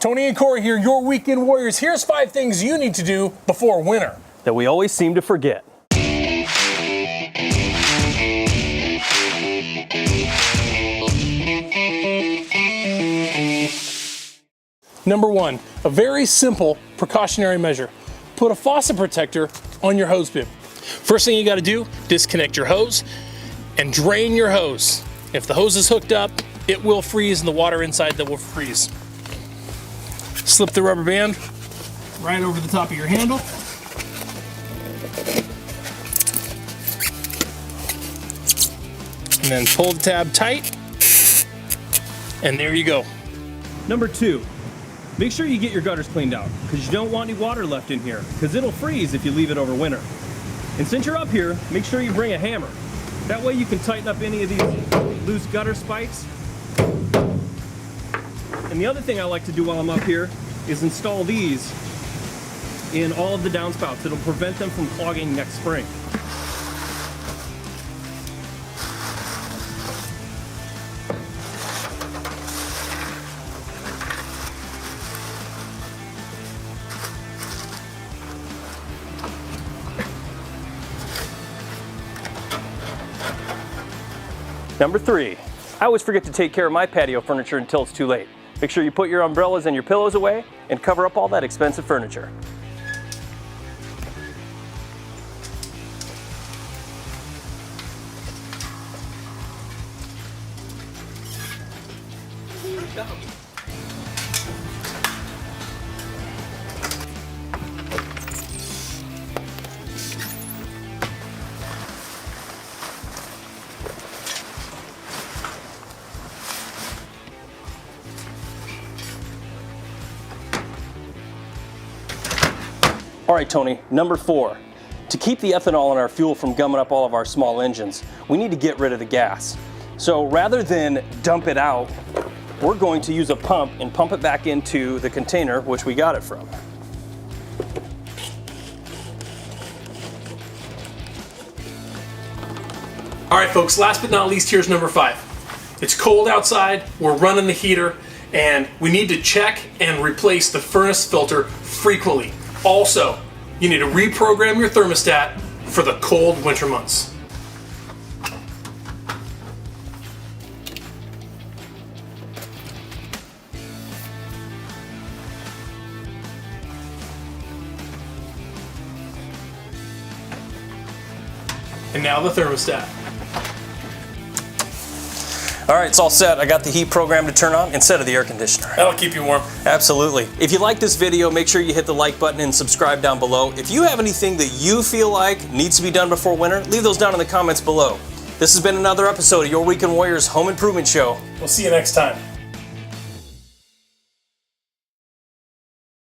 Tony and Corey here, your Weekend Warriors. Here's 5 things you need to do before winter that we always seem to forget. Number 1, a very simple precautionary measure. Put a faucet protector on your hose bib. First thing you gotta do, disconnect your hose and drain your hose. If the hose is hooked up, it will freeze and the water inside that will freeze. Slip the rubber band right over the top of your handle. And then pull the tab tight. And there you go. Number 2, make sure you get your gutters cleaned out because you don't want any water left in here because it'll freeze if you leave it over winter. And since you're up here, make sure you bring a hammer. That way you can tighten up any of these loose gutter spikes. And the other thing I like to do while I'm up here is install these in all of the downspouts. It'll prevent them from clogging next spring. Number 3, I always forget to take care of my patio furniture until it's too late. Make sure you put your umbrellas and your pillows away and cover up all that expensive furniture. All right, Tony, number 4. To keep the ethanol in our fuel from gumming up all of our small engines, we need to get rid of the gas. So rather than dump it out, we're going to use a pump and pump it back into the container which we got it from. All right, folks, last but not least, here's number 5. It's cold outside, we're running the heater, and we need to check and replace the furnace filter frequently. Also, you need to reprogram your thermostat for the cold winter months. And now the thermostat. All right, it's all set. I got the heat program to turn on instead of the air conditioner. That'll keep you warm. Absolutely. If you like this video, make sure you hit the like button and subscribe down below. If you have anything that you feel like needs to be done before winter, leave those down in the comments below. This has been another episode of your Weekend Warriors Home Improvement Show. We'll see you next time.